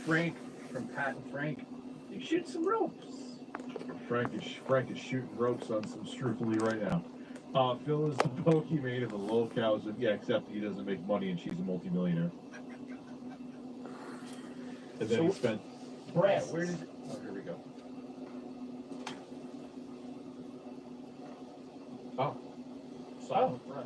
Frank from Pat and Frank. You shoot some ropes. Frank is shooting ropes on some Strufoli right now. Phil is the Pokemon of the low cows, yeah, except he doesn't make money and she's a multimillionaire. And then he spent. Brad, where did? Oh, here we go. Oh. Silent Breath.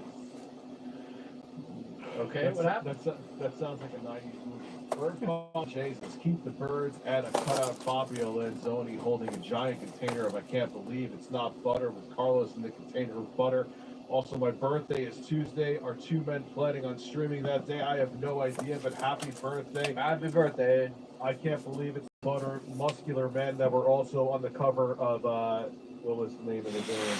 Okay, what happened? That sounds like a 90s movie. Bird Ball chases. Keep the birds at a cutout Fabio Lanzoni holding a giant container of I can't believe it's not butter with Carlos in the container of butter. Also, my birthday is Tuesday. Are two men planning on streaming that day? I have no idea, but happy birthday. Happy birthday. I can't believe it's butter. Muscular men that were also on the cover of, what was the name of the game?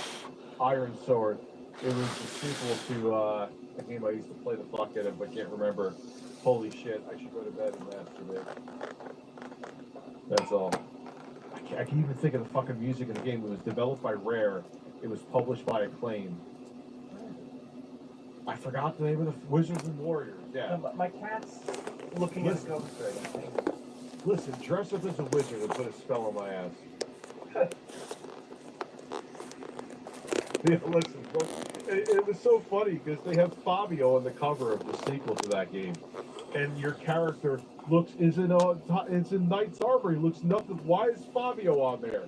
Iron Sword. It was the sequel to a game I used to play the fuck out of, but can't remember. Holy shit, I should go to bed and masturbate. That's all. I can even think of the fucking music in the game. It was developed by Rare. It was published by Acclaim. I forgot the name of the Wizards and Warriors. Yeah. No, but my cat's looking at a ghost right now. Listen, dress up as a wizard and put a spell on my ass. Yeah, listen, it was so funny because they have Fabio on the cover of the sequel to that game, and your character is in knight's armor. He looks nothing. Why is Fabio on there?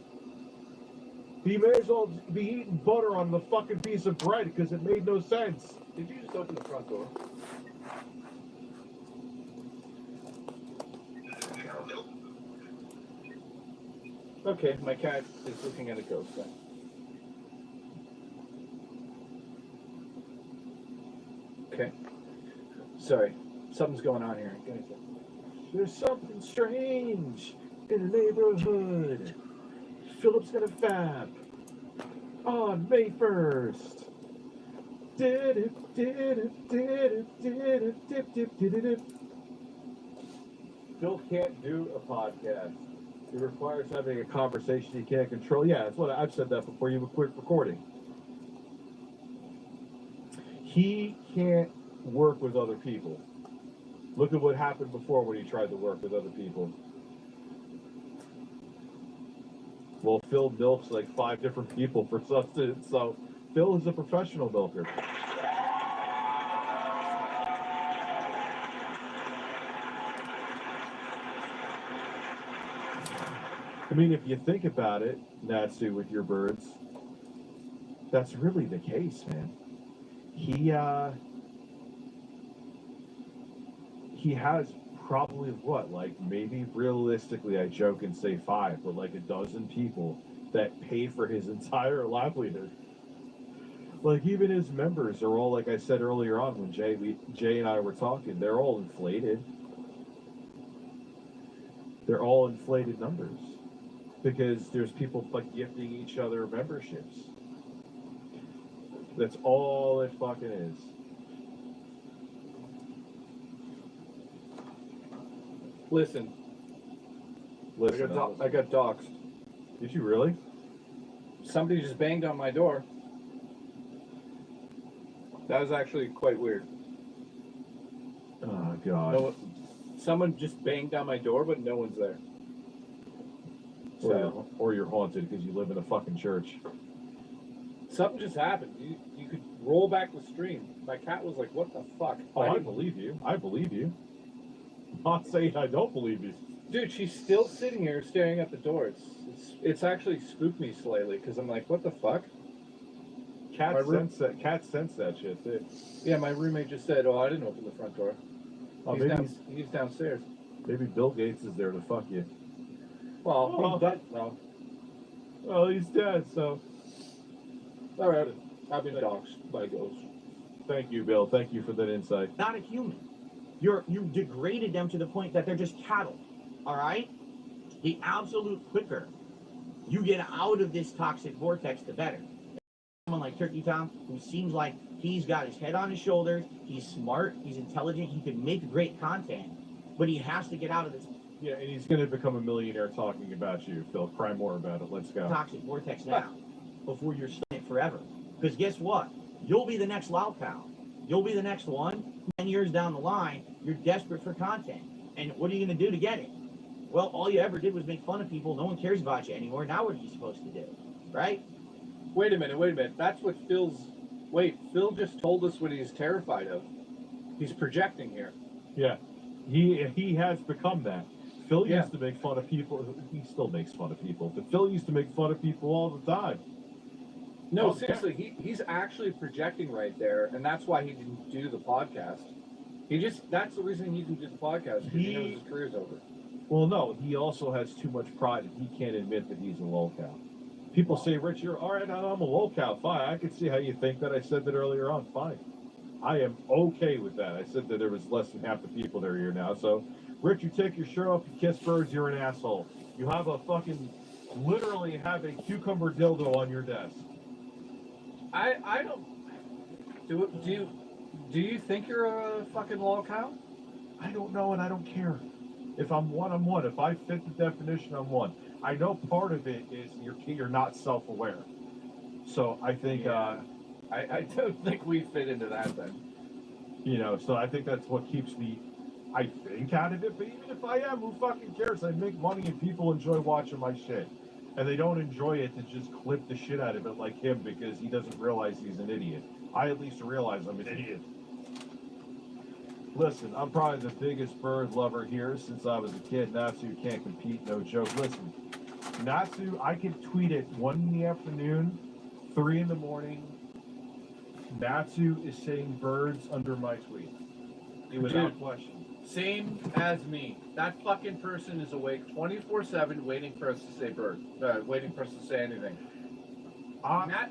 He may as well be eating butter on the fucking piece of bread because it made no sense. Did you just open the front door? Okay, my cat is looking at a ghost then. Okay. Sorry. Something's going on here. There's something strange in the neighborhood. Philip's gonna fab on May 1st. Phil can't do a podcast. It requires having a conversation he can't control. Yeah, that's what I've said that before you quit recording. He can't work with other people. Look at what happened before when he tried to work with other people. Well, Phil milks like 5 different people for sustenance, so Phil is a professional milker. I mean, if you think about it, Natsu, with your birds, that's really the case, man. He has probably what, like maybe realistically, I joke and say 5, but like a dozen people that pay for his entire livelihood. Like even his members are all, like I said earlier on when Jay and I were talking, they're all inflated. They're all inflated numbers because there's people like gifting each other memberships. That's all it fucking is. Listen. I got doxxed. Did you really? Somebody just banged on my door. That was actually quite weird. Oh, God. No, someone just banged on my door, but no one's there. Or you're haunted because you live in a fucking church. Something just happened. You could roll back the stream. My cat was like, what the fuck? Oh, I believe you. I believe you. I'm not saying I don't believe you. Dude, she's still sitting here staring at the door. It's actually spooked me slightly because I'm like, what the fuck? Cats sense that shit too. Yeah, my roommate just said, "Oh, I didn't open the front door." Oh, he's downstairs. Maybe Bill Gates is there to fuck you. Well, he's dead now. Well, he's dead, so. All right, I've been doxxed by ghosts. Thank you, Bill. Thank you for that insight. Not a human. You degraded them to the point that they're just cattle. All right? The absolute quicker you get out of this toxic vortex, the better. Someone like Turkey Tom, who seems like he's got his head on his shoulders, he's smart, he's intelligent, he can make great content, but he has to get out of this. Yeah, and he's going to become a millionaire talking about you, Phil. Cry more about it. Let's go. Toxic vortex now, before you're stuck in it forever. Because guess what? You'll be the next loud pal. You'll be the next one. 10 years down the line, you're desperate for content. And what are you going to do to get it? Well, all you ever did was make fun of people. No one cares about you anymore. Now what are you supposed to do? Right? Wait a minute. That's what Phil's. Wait, Phil just told us what he's terrified of. He's projecting here. Yeah, he has become that. Phil Yeah. used to make fun of people. He still makes fun of people, but Phil used to make fun of people all the time. No, Oh, seriously, he's actually projecting right there, and that's why he didn't do the podcast. That's the reason he didn't do the podcast, because he knows his career's over. Well, no, he also has too much pride, and he can't admit that he's a lolcow. People say, Rich, you're all right, I'm a lolcow. Fine, I can see how you think that. I said that earlier on. Fine. I am okay with that. I said that there was less than half the people that are here now. So, Rich, you take your shirt off, you kiss birds, you're an asshole. You have literally have a cucumber dildo on your desk. I don't. Do you think you're a fucking lolcow? I don't know, and I don't care. If I'm one, I'm one. If I fit the definition, I'm one. I know part of it is you're not self-aware. So I think, I don't think we fit into that then. So I think that's what keeps me, I think, out of it. But even if I am, who fucking cares? I make money and people enjoy watching my shit. And they don't enjoy it to just clip the shit out of it like him because he doesn't realize he's an idiot. I at least realize I'm an idiot. Listen, I'm probably the biggest bird lover here since I was a kid. Natsu can't compete, no joke. Listen, Natsu, I can tweet at 1 in the afternoon, 3 in the morning. Natsu is saying birds under my tweet. Without question. Same as me. That fucking person is awake 24/7 waiting for us to say bird. Waiting for us to say anything.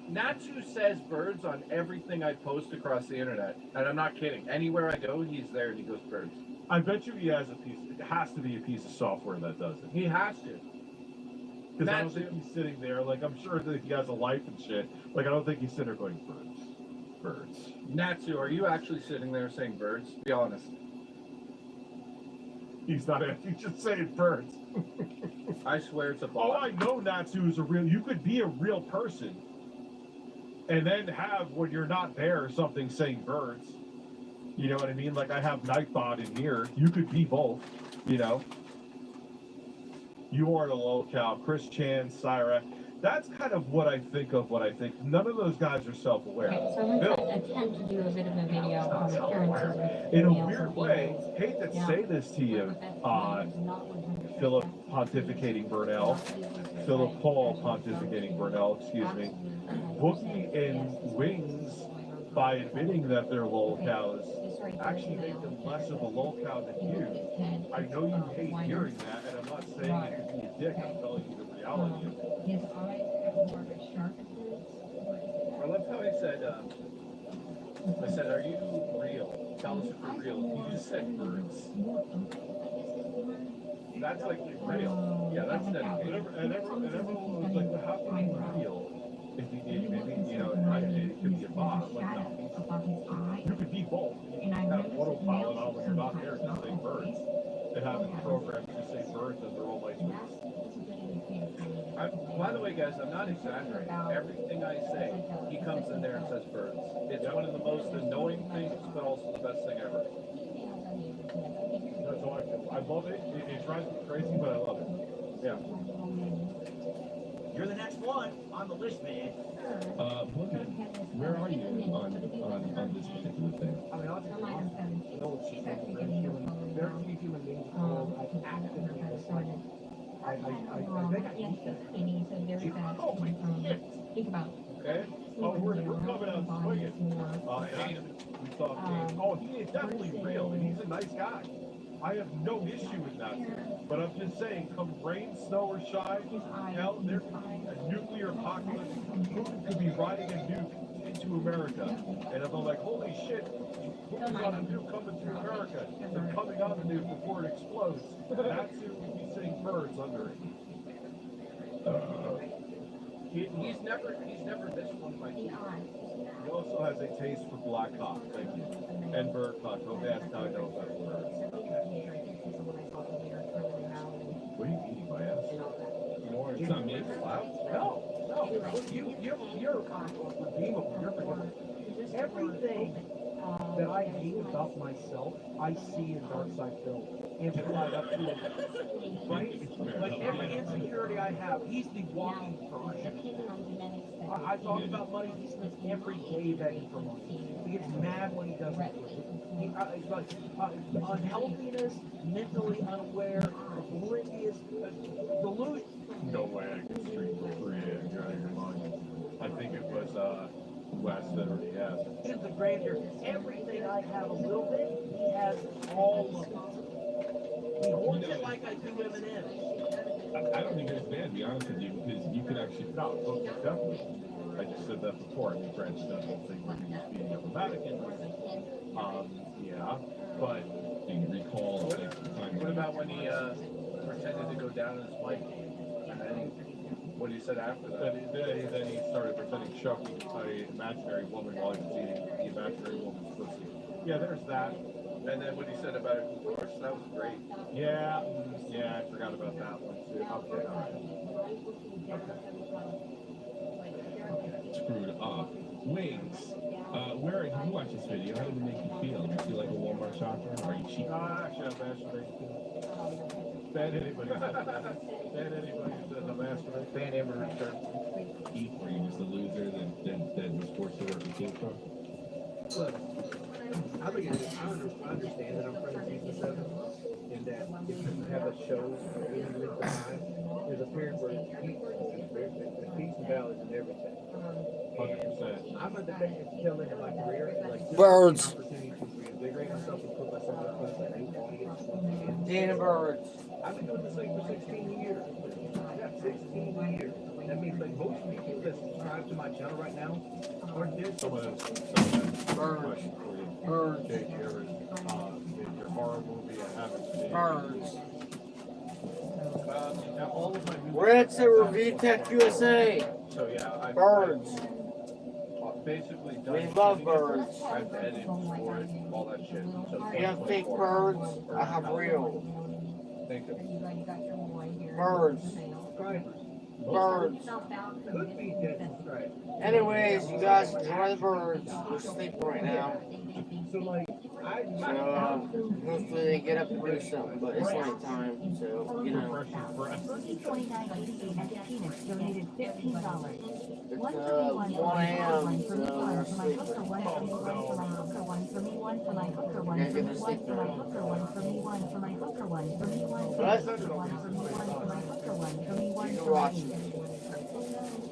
Natsu says birds on everything I post across the internet. And I'm not kidding. Anywhere I go, he's there and he goes birds. I bet you he has it has to be a piece of software that does it. He has to. Because I don't think he's sitting there, I'm sure that he has a life and shit. I don't think he's sitting there going, birds. Natsu, are you actually sitting there saying birds? Be honest. He's not, he's just saying birds. I swear it's a bot. Oh, I know Natsu is you could be a real person and then have, when you're not there, something saying birds. You know what I mean? I have Nightbot in here. You could be both, You are the lolcow. Chris Chan, Syra. That's kind of what I think of what I think. None of those guys are self-aware. Okay, so I'm going to attempt to do a bit of a video on appearances with In a males weird and way, females. hate to Now, say this to you, Philip pontificating Burnell, Philip Paul pontificating Burnell, excuse me, Bookie and Wings, by admitting that they're lolcows, actually make them less of a lolcow than you. I know you hate hearing that, and I'm not saying it to be a dick, I'm telling you the reality of it. His eyes have more of a sharp appearance. I love how I said, are you real? Tell us if you're real. You just said birds. That's real. Yeah, that's dedication. And everyone was like, well, how can you be real? If you maybe, it could be a bot. No, you could be both. You can have autopilot on when you're not there, just say birds. And have it programmed to say birds and they're all like By the way, guys, I'm not exaggerating. Everything I say, he comes in there and says birds. It's one of the most annoying things, but also the best thing ever. That's how I feel. I love it. It drives me crazy, but I love it. Yeah. You're the next one on the list, man. Boogie, where are you on this particular thing? Very few human beings actively listen. I think I used to. Think about Okay. Oh, we're coming out swinging. We thought, oh, he is definitely real, and he's a nice guy. I have no issue with that. But I'm just saying, come rain, snow, or shine, hell, there could be a nuclear apocalypse. Putin could be riding a nuke into America. And if I'm like, holy shit, Putin's on a nuke coming to America. They're coming on the nuke before it explodes. That's who would be saying birds under it. He's never missed one of my tweets. He also has a taste for black cock, thank you. And bird cock. Don't ask how I know about birds. What are you eating, my ass? It's not me. No. You're redeemable. You're forgivable. Everything that I hate about off myself, I see a dark side Phil amplified up to it. Right? Like every insecurity I have, he's the walking project. I talk about money, he spends every day begging for money. He gets mad when he doesn't get it. Unhealthiness, mentally unaware, oblivious, delusion. No way I can stream for free and Dragon Mind. I think it was Wes that already asked. He's the grandeur. Everything I have a little bit, he has all of it. He hoards it like I do M&M's. I don't think it's bad, to be honest with you, because you could actually No, both are definitely. I just said that before. I mean, granted, that whole thing where he was beating up a Vatican. Yeah, but do you recall like the time What about when he pretended to go down in his mic? And then what he said after that? then he started pretending Chucky, an imaginary woman, while he was eating the imaginary woman's pussy. Yeah, there's that. And then what he said about it, of course, that was great. Yeah, I forgot about that one too. Okay, all right. screwed up? Wings. Where did you watch this video? How did it make you feel? Did you feel like a Walmart shopper? Are you cheap? Actually, I'm masturbating. Ban anybody says that. Ban anybody says I'm masturbating. Ban Amber return. Keith, were you just a loser that was forced to work with King from? Look, I look at it, I understand that I'm from season 7, and that if you have a show for any length of time, there's a period where it peaks and valleys and everything. 100%. I'm at the phase of killing in my career, like this Birds. is an opportunity to reinvigorate myself and put myself in front of a new audience. And Dana Birds. I've been doing this thing for 16 years. Yeah, 16 years. That means like most people that subscribe to my channel right now are dead. Some of those Birds. question for you. Birds. Jake, you ever did your horror movie I haven't seen? Birds. Now all of my movies We're at VTech USA. So yeah, I've Birds. basically done. We love birds. I've edited for it, all that shit. So You have fake birds. I have real. Thank you. Birds. Subscribers. Birds. Could be dead subscribers. Anyways, you guys enjoy the birds. We're sleeping right now. So like, So, hopefully they get up and do something, but it's night time, so, you know. Refreshing breath. donated $15. It's, 1 1 a.m., a.m., so so they're for my hooker, sleeping. one for me, one for my hooker, one for me, one for my hooker, one Can't for get me, to one sleep for my now. hooker, one for me, one for my hooker, one for me, one for my What? hooker, one for me, one for my hooker, one for me, one You're for my watching.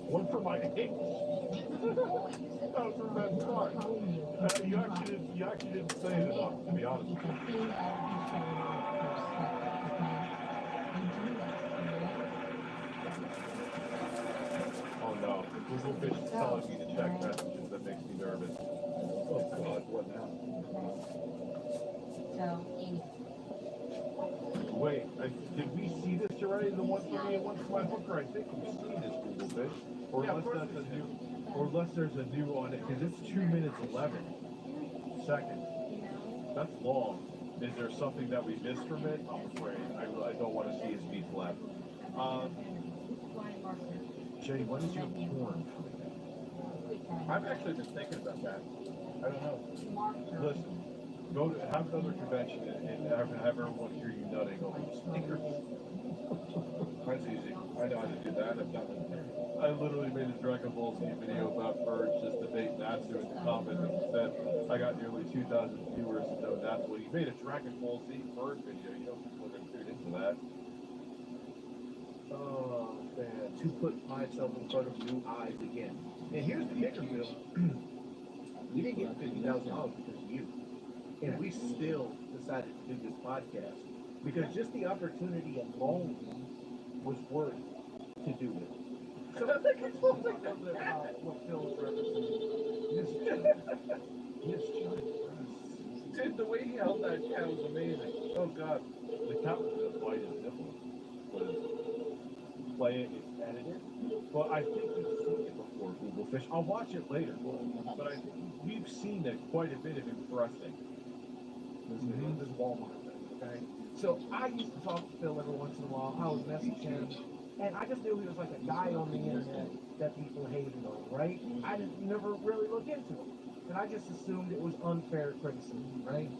One for my age. That was the best part. You actually didn't say it enough, to be honest with you. Oh no, Google Fish is telling me to check messages. That makes me nervous. Oh God, what now? Wait, did we see this already? The one for me and one for my hooker? I think we've seen this Google Fish. Or Yeah, of unless course that's a new, or unless there's a new on it, because it's 2 minutes 11 seconds. That's long. Is there something that we missed from it? I'm afraid. I don't want to see his feet left. Jay, when is your porn coming I've actually been thinking about that. I don't know. out? Listen, go to have another convention and have everyone hear you nutting over the speakers. That's easy. I know how to do that. I've done it. I literally made a Dragon Ball Z video about birds just to bait Natsu in the comment and said I got nearly 2,000 viewers to know Natsu. Well, you made a Dragon Ball Z bird video. You know people are going to tune into that. Oh man, to put myself in front of new eyes again. And here's the kicker, Bill. We didn't get $50,000 because of you. And we still decided to do this podcast because just the opportunity alone was worth to do it. So I think it's all like that about what Phil was referencing. Yes, John. Dude, the way he held that cat was amazing. Oh God. The cat was going to bite his nipple. Was play it, it's edited. But I think we've seen it before, Google Fish. I'll watch it later. But I think we've seen it quite a bit of him thrusting. This Walmart thing, okay? So I used to talk to Phil every once in a while. I would message him, and I just knew he was like a guy on the internet that people hated on, right? I didn't never really look into him. and I just assumed it was unfair criticism, right?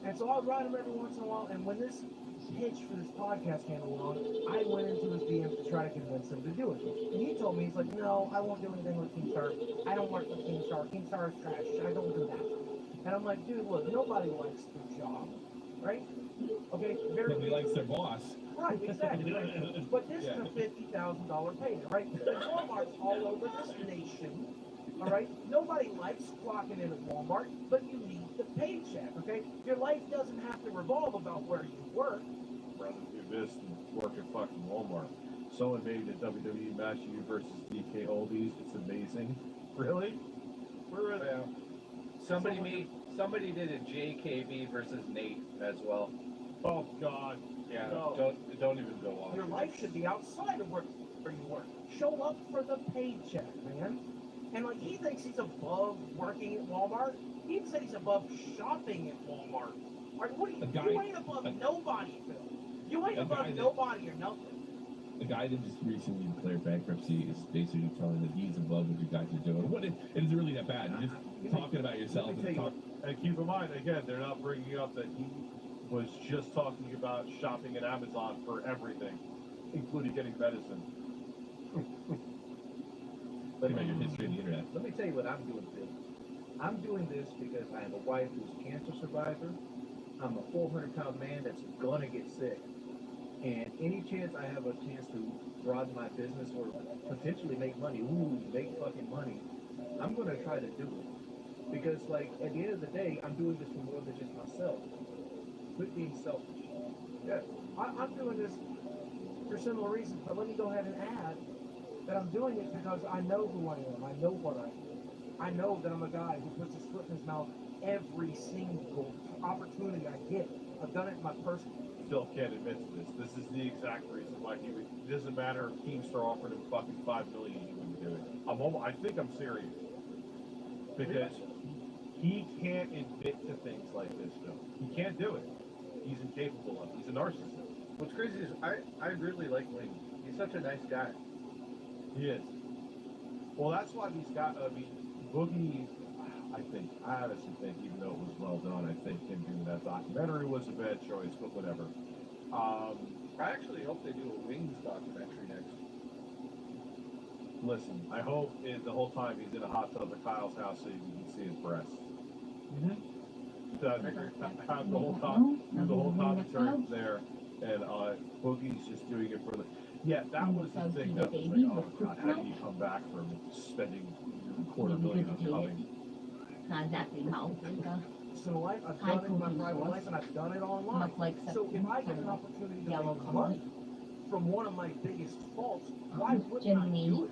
And so I would write him every once in a while, and when this pitch for this podcast came along, I went into his DMs to try to convince him to do it. And he told me, he's like, no, I won't do anything with Keemstar. I don't work with Keemstar. Keemstar is trash. I don't do that. And I'm like, dude, look, nobody likes their job, right? Okay, Nobody likes their boss. Right, exactly. Right? But this is a $50,000 payment, right? And Walmart's all over this nation. All right, nobody likes clocking in at Walmart, but you need the paycheck. Okay, your life doesn't have to revolve about where you work. Rather do this than work at fucking Walmart. Someone made a WWE match, you versus DK Oldies. It's amazing. Really? We're Yeah. Somebody did a JKB versus Nate as well. Oh God. Yeah, No. don't even go on. Your life should be outside of where you work. Show up for the paycheck, man. And like he thinks he's above working at Walmart. He said he's above shopping at Walmart. Like, what are you? You ain't above nobody, Phil. You ain't above nobody or nothing. The guy that just recently declared bankruptcy is basically telling that he's above what you guys are doing. What it isn't really that bad. You're just talking about yourself and talk. And keep in mind, again, they're not bringing up that he was just talking about shopping at Amazon for everything, including getting medicine. Think about your history of the internet. Let me tell you what I'm doing, Phil. I'm doing this because I have a wife who's a cancer survivor. I'm a 400-pound man that's gonna get sick. And any chance I have a chance to broaden my business or potentially make money, make fucking money, I'm gonna try to do it. Because, like, at the end of the day, I'm doing this for more than just myself. Quit being selfish. Yeah, I'm doing this for similar reasons, but let me go ahead and add that I'm doing it because I know who I am. I know what I do. I know that I'm a guy who puts his foot in his mouth every single opportunity I get. I've done it in my personal. Phil can't admit to this. This is the exact reason why he would. It doesn't matter if Keemstar offered him fucking $5 million, he wouldn't do it. I think I'm serious because he can't admit to things like this, Phil. He can't do it. He's incapable of it. He's a narcissist. What's crazy is I really like Wayne. He's such a nice guy. He is. Well, that's why he's got. I mean, Boogie. I honestly think, even though it was well done, I think him doing that documentary was a bad choice. But whatever. I actually hope they do a Wings documentary next. Listen, I hope the whole time he's in a hot tub at Kyle's house so you can see his breasts. Have the whole time, the whole commentary there, and Boogie's just doing it for the. Yeah, that was the thing that was like, oh God, how do you come back from spending $250,000 on coming? Not exactly mouth. So life, I've done it in my private life, and I've done it online. Much like So if I get an opportunity to yellow make color. money from one of my biggest faults, why wouldn't I Generally, do it?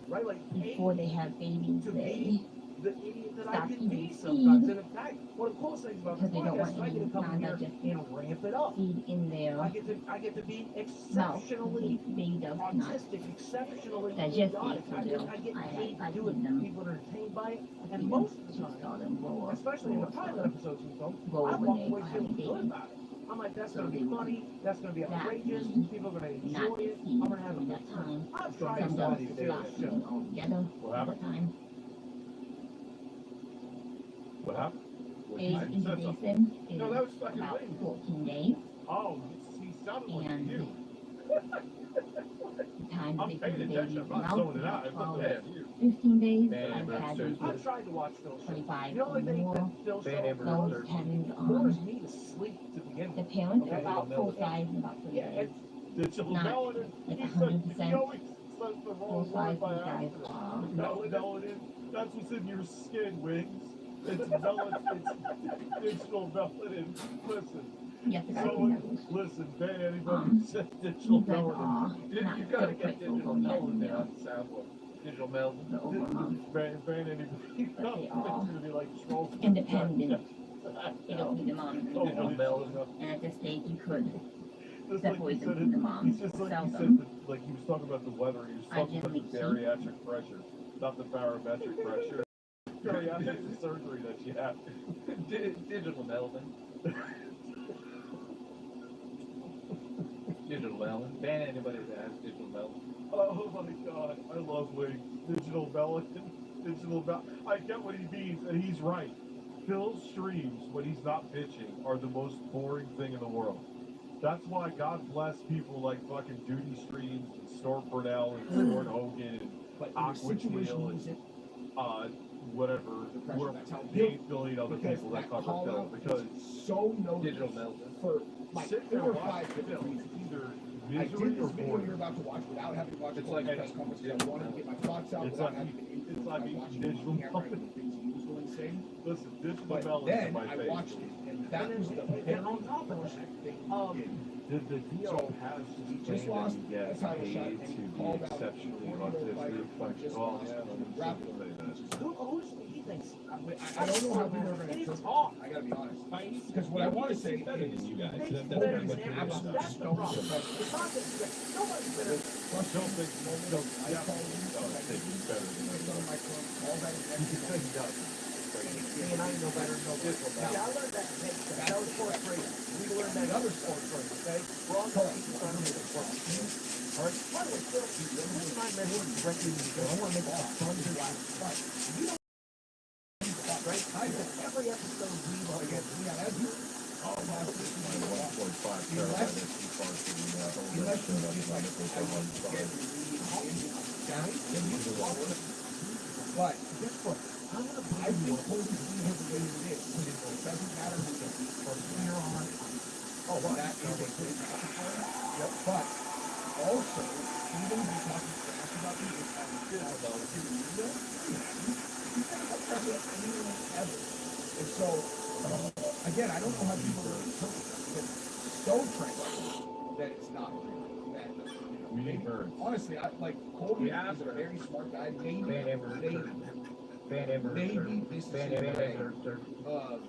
Right, like before they have babies, to they be the idiot that I stop can be eating sometimes. seed. And in fact, one of the coolest things about this Because they don't podcast is want I get to any come in here non-digestive and ramp it up. feed in their I get to be mouth. exceptionally They does not autistic, exceptionally digest idiotic. it, so I get paid I to do feed it. them. People are entertained by it, I and feed most them of the just time, all them raw, especially in the pilot episodes we film, raw I when walk they away are feeling having good babies. about it. I'm like, that's So gonna be they funny, that's gonna be that outrageous, feed, people are gonna not enjoy it, feed I'm gonna have a during good that time. time. I've tried Some to does do stop this feeding show. altogether What all the happened? time. What happened? Age I said something. incubation is No, that was fucking about Wings. 14 days. Oh, he sounded like And you. the time I'm they paying put the attention. baby I'm in the not mouth zoning is out. about I'm 12, looking at you. 15 days. Man, I've but had seriously. I've tried to watch Phil show. 25 You know the or thing more. that Phil Van show Amber Those Brothers. depends bores on me to sleep to begin the with. parents Okay. are about full size in about 3 Yeah, days. Digital Not melanin. like He 100%. always says the Full wrong size word by you guys accident. are. Melanin. That's what's in your skin, Wings. It's melanin. It's digital melanin. Listen. Yes, it Someone, is. listen, ban anybody who says digital You guys melanin. are You not gotta so get grateful digital for me melanin yet. on the soundboard. Digital melanin. The overmonth. Ban anybody. But they are It's gonna be like trolls. independent. They don't need a mom. Oh, Digital melanin. And at this stage, you could Just like separate you them said from the it, mom. it's just like Sell you said, them. that, like he was talking about the weather, he was I talking about the generally bariatric pressure, not the barometric pressure. Bariatric is the surgery that you have. Digital melanin. Digital melanin. Ban anybody that has digital melanin. Oh my god, I love Wings. Digital melanin. digital I get what he means, and he's right. Phil's streams, when he's not bitching, are the most boring thing in the world. That's why God bless people like fucking Duty Streams and Storm Burnell and Sword Hogan and But in the Aqua situation Teal he's in, whatever, we're that's how 8 billion other because people that that cover call Phil out because is so Digital noticeable Melvin. for like sit there 4 or and 5 watch Phil. different reasons. Either I misery did or this video boredom. you're about to watch without having to watch It's the like press conference because I wanted to get my thoughts out It's without like- having to influence it's like by eating watching digital the camera melon. and the things he was going to say. Listen, digital But melon then in my I face. watched it, and that was the very unfortunate thing he did. The deal So, has he this just thing lost that you a get title shot, paid and to he be called out exceptionally one other fighter autistic. who Like, just oh, lost yeah, to I'm grappling. Who's he thinks? I don't know how people are going to interpret it. I gotta be honest. Because what I want to say better is, than you guys. Thinks That's better pretty than much everybody. what it is. That's the problem. It's not that nobody's better. plus Don't think don't I yeah, called him, no, I think he's better than put it on my phone, called out his next he does. Me and I know better than nobody. Yeah, I learned that. That was fourth grade. We learned that other sports grade, okay? We're all going to try to make it work. All right. By the way, Phil, this is my memory directly to you. I want to make a fun laugh. Right. You know right? I did every episode we all get. Yeah, that's you. Oh, my Unless you just like, unless you just like, I want to get down, then you can walk it. But guess what? I've been told to be here the way it is. It doesn't matter who it is. From here on, oh, well, that is a good Yep. But also, even if you're talking trash about me, it's on the field, though. You've never president anyone ever. And so, again, I don't know how people are interpreting it, because it's so transparent that it's not real. That, We need birds. honestly, I like Colby is a very smart guy. Maybe this is a way of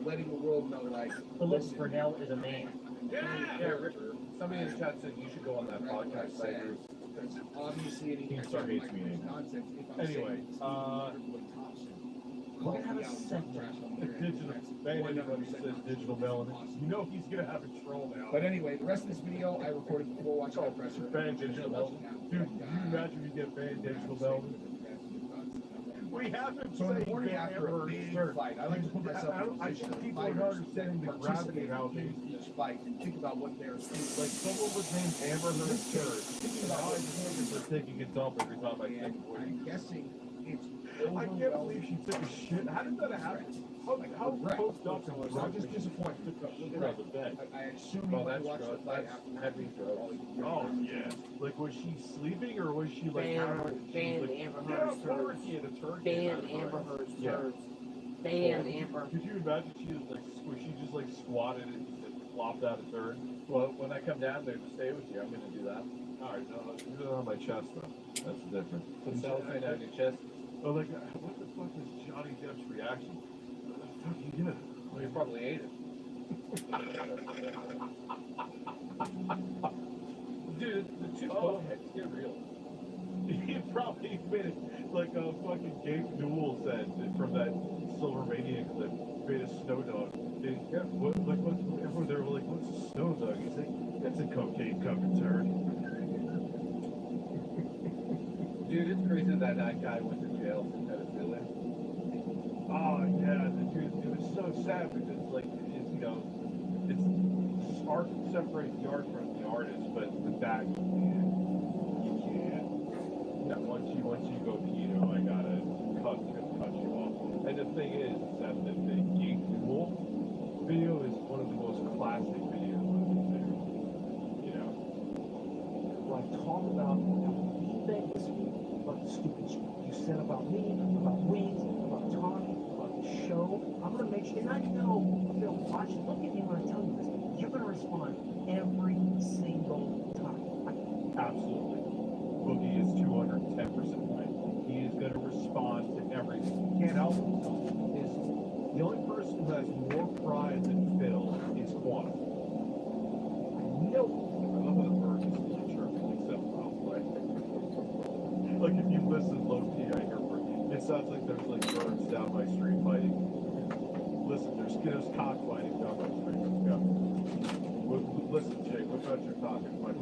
letting the world know, like, listen, Burnell is a man. Yeah, Richard. Somebody in the chat said you should go on that podcast. I agree. because obviously anything He I say started like tweeting. is nonsense. If I'm Anyway, saying it's Wood Thompson, we're gonna have a called me out segment. trash on The there, digital, that's man, 100% anybody says digital melon, you know he's gonna have a troll now. But anyway, the rest of this video I recorded before watching that presser. Banned digital melon. Dude, can you imagine if you get banned digital melon? We haven't So in the said morning ban after a ever, big sir. fight, I like to put myself in I a position think of people are fighters understanding the that gravity participate of how in things. each fight and think about what they're Like someone was named Amber Heard third. thinking Now about I just are taking a dump every time I and think. I'm guessing it's I can't believe she took a shit. How did that happen? How Regret. post up and So I'm just disappointed. out of bed? I assume Well, you that's watched the drugs. fight That's after. heavy drugs. Oh yeah. Like was she sleeping or was she like Ban- having? ban like, Amber yeah, Heard's of course, turds. he had a turd. Ban Amber Heard's Yeah. turds. Ban Amber. Could you imagine she was like was she just like squatted and flopped out a turd? Well, when I come down there to stay with you, I'm going to do that. Alright, no, you do it on my chest though. That's different. Put cellophane on your chest. Oh, like, what the fuck is Johnny Depp's reaction? What the fuck he did? Well, you probably ate it. Dude, the two boneheads get real. He probably made it like a fucking Gabe Newell said from that Silvermania clip. Made a snow dog. They, yeah, what, like, what, everyone they were like, what's a snow dog? He's like, that's a cocaine covered turd. Dude, it's crazy that guy went to jail for pedophilia. Oh yeah, the dude, it was so sad because like it's it's art separates the art from the artist, but with that you can't. Yeah, once you go keto, I gotta cut you off. And the thing is that the Geek Duel video is one of the most classic videos of the series. You know, Like talk about things, about the stupid shit you said about me, about Wings, about Tommy, about the show. I'm gonna make sure, and I know, Phil, watch, look at me when I tell you this. You're gonna respond every single time. absolutely. Boogie is 210% right. He is gonna respond to everything. He can't help himself. Is the only person who has more pride than Phil is Quantum. Nope. I love how the bird is chirping like 7 miles away. Like if you listen low key, I hear it sounds like there's like birds down my street fighting. Listen, there's cockfighting down my street. Let's go. Listen, Jake, what about your cock and fight?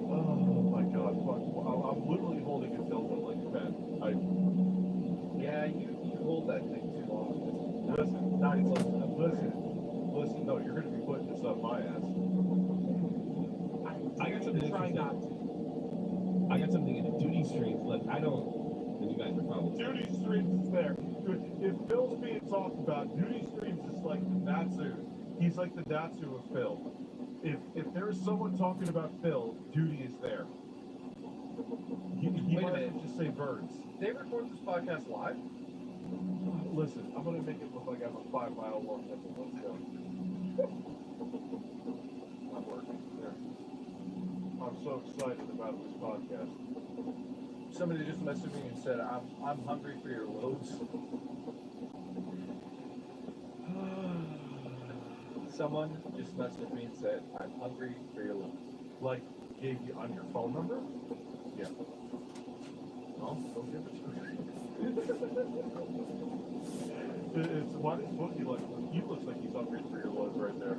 Oh my God. God, fuck. I'm literally holding a dildo like a pen. Yeah, you hold that thing too long. Listen, listen. No, you're gonna be putting this up my ass. I got something Try interesting. not to. I got something in the duty streams. Look, I don't. And you guys are probably. Duty Streams is there. If Phil's being talked about, Duty Streams is like the Natsu. He's like the Natsu of Phil. If there's someone talking about Phil, Duty is there. He Wait a might minute. just say birds. They record this podcast live? Listen, I'm gonna make it look like I'm a 5-mile long nipple. Let's go. Not working. There. I'm so excited about this podcast. Somebody just messaged me and said, I'm hungry for your loads. Someone just messaged me and said, I'm hungry for your loads. Like, gave you on your phone number? Yeah. No, don't give it to me. It's why does Bookie look? He looks like he's hungry for your loads right there.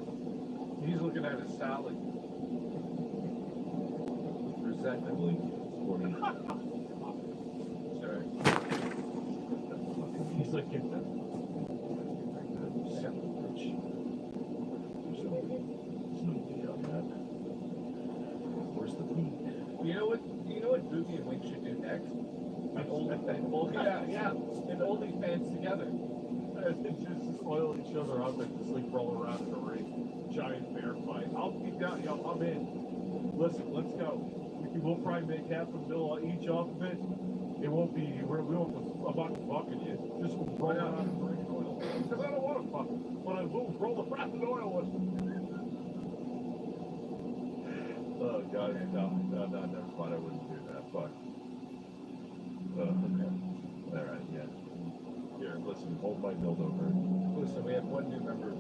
He's looking at his salad. Resentfully. Sorry. He's like, get that. Where's the meat? You know what Boogie and Wink should do next? An OnlyFans together. And just oil each other up and just like roll around in a ring. Giant bear fight. I'll be down, yo, I'm in. Listen, let's go. We'll probably make $500,000 each off of it. It won't be, we won't, I'm not fucking you. Just roll around in a ring in oil. Because I don't want to fuck. But I will roll around in oil with. Oh, God, no, never mind. I wouldn't do that. Fuck. Okay. Alright, yeah. Here, listen, hold my dildo over. Listen, we have one new member.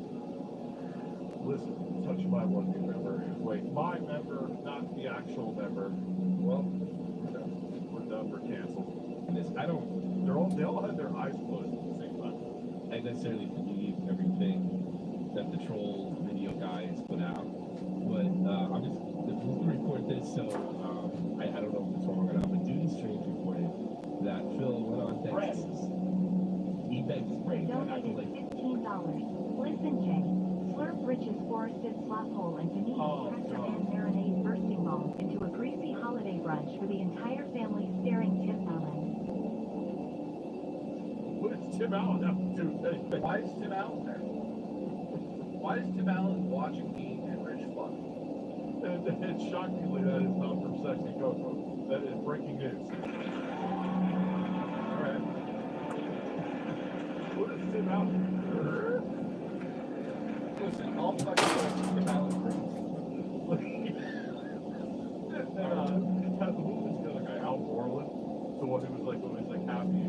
Listen, touch my one new member. Wait, my member, not the actual member. Well, We're done, we're canceled. And this, I don't. They all had their eyes closed at the same time. I necessarily believe everything that the troll video guys put out, but I'm just to report this. So I don't know if it's wrong or not, but Duty Streams reported that Phil went on Texas. He begged his brain to act Donated like $15. Listen, Jay. Slurp Rich's forested slop hole and Denise Presser and marinade bursting bones into a greasy holiday brunch for the entire family staring Tim Allen. What is Tim Allen have to do with anything? why is Tim Allen there? Why is Tim Allen watching me and Rich fuck? And shockingly, that is not from Sexy Coco. That is breaking news. Alright. What is Tim Allen? Listen, I'll fucking watch Tim Allen brings. Who was the other guy? Al Borland? The one who was like happy.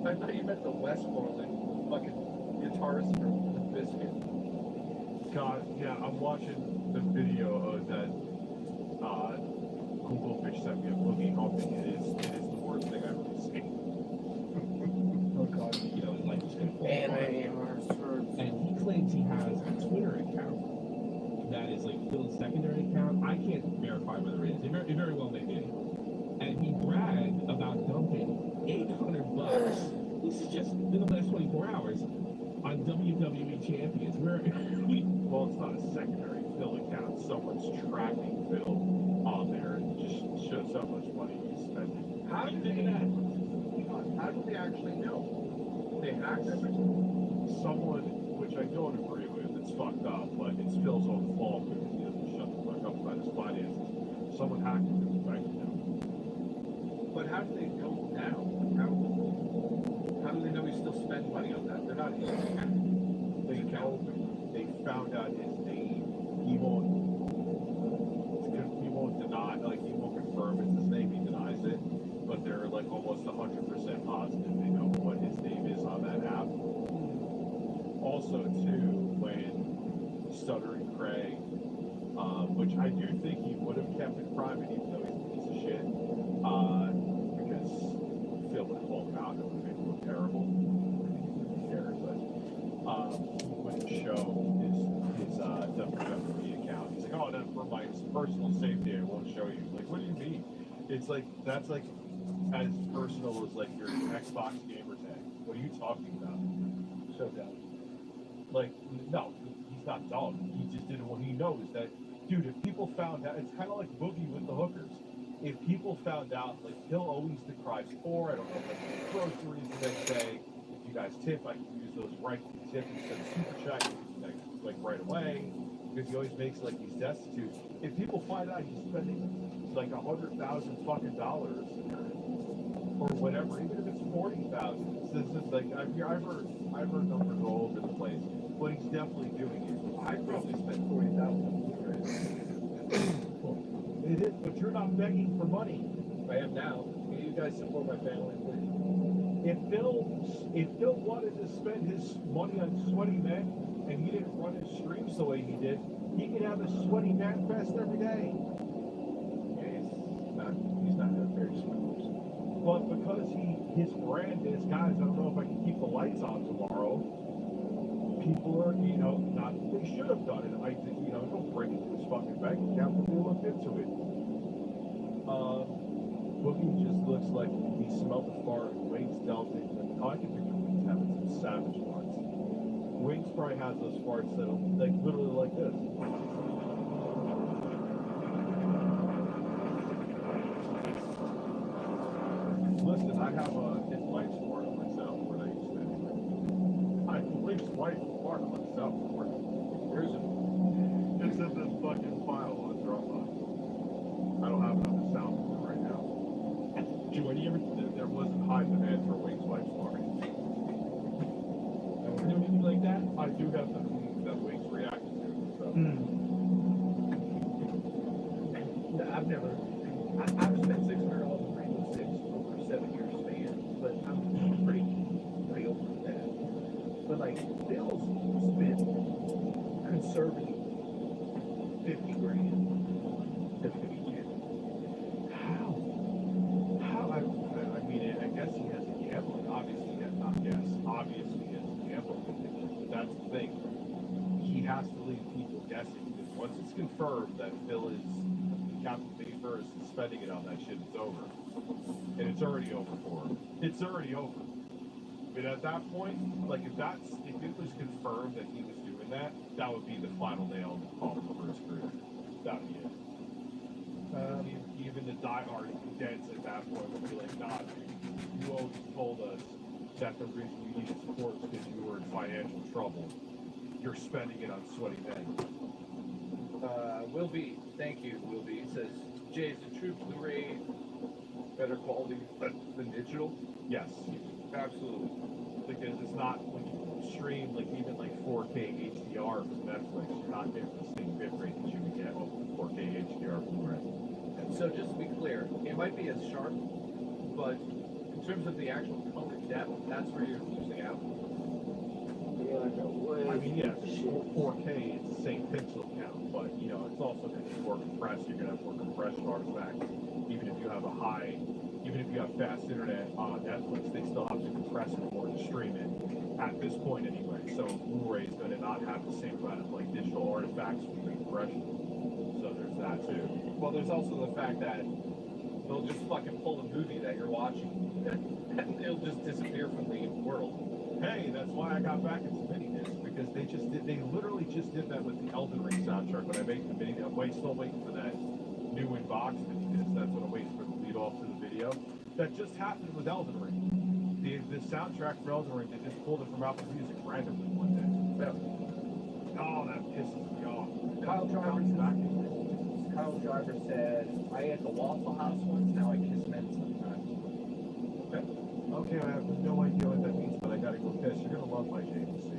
I thought you meant the Westmoreland fucking guitarist from the Biscuit. God, yeah, I'm watching the video that Google Fish sent me of Boogie Humping. It is the worst thing I've ever seen. oh god, you know, his life is gonna fall apart. And he claims he has a Twitter account that is like Phil's secondary account. I can't verify whether it is. It very well may be. And he bragged about dumping $800. This is just in the last 24 hours on WWE champions. Well, it's not a secondary Phil account. Someone's tracking Phil on there and just shows how much money he's spending. How did they How did they actually know? They hacked everything. Someone, which I don't agree with, it's fucked up, but it's Phil's own fault because he doesn't shut the fuck up about his finances. Someone hacked into his bank account. But how do they know now? How do they know he still spends money on that? They're not They found out his name. He won't deny, like he won't confirm it's his name. He denies it, but they're like almost 100% positive they know what his name is on that app. Also, too, when Stuttering Craig, which I do think he would have kept it private, even though he's a piece of shit, because Phil would call him out and it would make him look terrible. Who cares? But he wouldn't show his WWE account. He's like, oh, no, for my personal safety, I won't show you. Like, what do you mean? It's like that's like as personal as like your Xbox gamer tag. What are you talking about? So dumb. Like, no, he's not dumb. He just didn't want. He knows that, dude. If people found out, it's kind of like Boogie with the hookers. If people found out, like, he'll always decry for. I don't know, like groceries the next day. If you guys tip, I can use those right to tip instead of super chat, like right away. Because he always makes like these destitute. If people find out he's spending like $100,000 fucking dollars or whatever, even if it's 40,000, this is like I've heard numbers all over the place, but he's definitely doing it. I probably spent 40,000. It is, but you're not begging for money. I am now. Can you guys support my family, please? If Phil wanted to spend his money on sweaty men and he didn't run his streams the way he did, he could have a sweaty man fest every day. Yeah, he's not a very smart person. But because his brand is, guys, I don't know if I can keep the lights on tomorrow. People are, not they should have done it. I think, don't bring it to his fucking bank account, but they looked into it. Boogie just looks like he smelled the fart. Wings dealt it. I can picture Wings having some savage farts. Wings probably has those farts that are like literally like this. Listen, I have his wife's fart on myself where I used to anyway. I can Wings' wife's fart on myself. Where's it? It's in this fucking file on Dropbox. I don't have enough sound for it right now. There wasn't high demand for Wings' wife's fart. Anything like that? I do have the that Wings reacted to. So. I've never. I've spent $600 on Rainbow Six over a 7-year span, but I'm pretty open with that. But like, Bill's spent conservative $50,000 to finish it. How? I mean, I guess he has a gambling. Obviously, he has not guess. Obviously, he has a gambling addiction. But that's the thing. He has to leave people guessing. Because once it's confirmed that Phil is Captain Beaver is spending it on that shit, it's over. And it's already over for him. It's already over. But at that point, like if it was confirmed that he was doing that, that would be the final nail in the coffin for his career. That would be it. Even the diehard cadets at that point would be like, nah, dude, you always told us that the reason you needed support was because you were in financial trouble. You're spending it on sweaty men. Will be. Thank you, Will be. It says, Jay, is the true Blu-ray better quality than digital? Yes. Absolutely. Because it's not when you stream like even like 4K HDR from Netflix, you're not getting the same bit rate that you would get on 4K HDR Blu-ray. And so just to be clear, it might be as sharp, but in terms of the actual color depth, that's where you're losing out. I mean, yes, 4K it's the same pixel count, but it's also going to be more compressed. You're going to have more compressed artifacts. Even if you have fast internet on Netflix, they still have to compress it more to stream it at this point anyway. So Blu-ray is going to not have the same amount of like digital artifacts with the compression. So there's that too. Well, there's also the fact that they'll just fucking pull the movie that you're watching and it'll just disappear from the world. Hey, that's why I got back into mini discs because they literally just did that with the Elden Ring soundtrack. When I make the mini, I'm still waiting for that new in-box mini disc. That's what I'm waiting for the lead off to the video. That just happened with Elden Ring. The soundtrack for Elden Ring, they just pulled it from Apple Music randomly one day. Yeah. Oh, that pisses me off. Kyle Driver said, I ate the Waffle House once, now I kiss men sometimes. Okay, I have no idea what that means, but I gotta go piss. You're gonna love my JVC.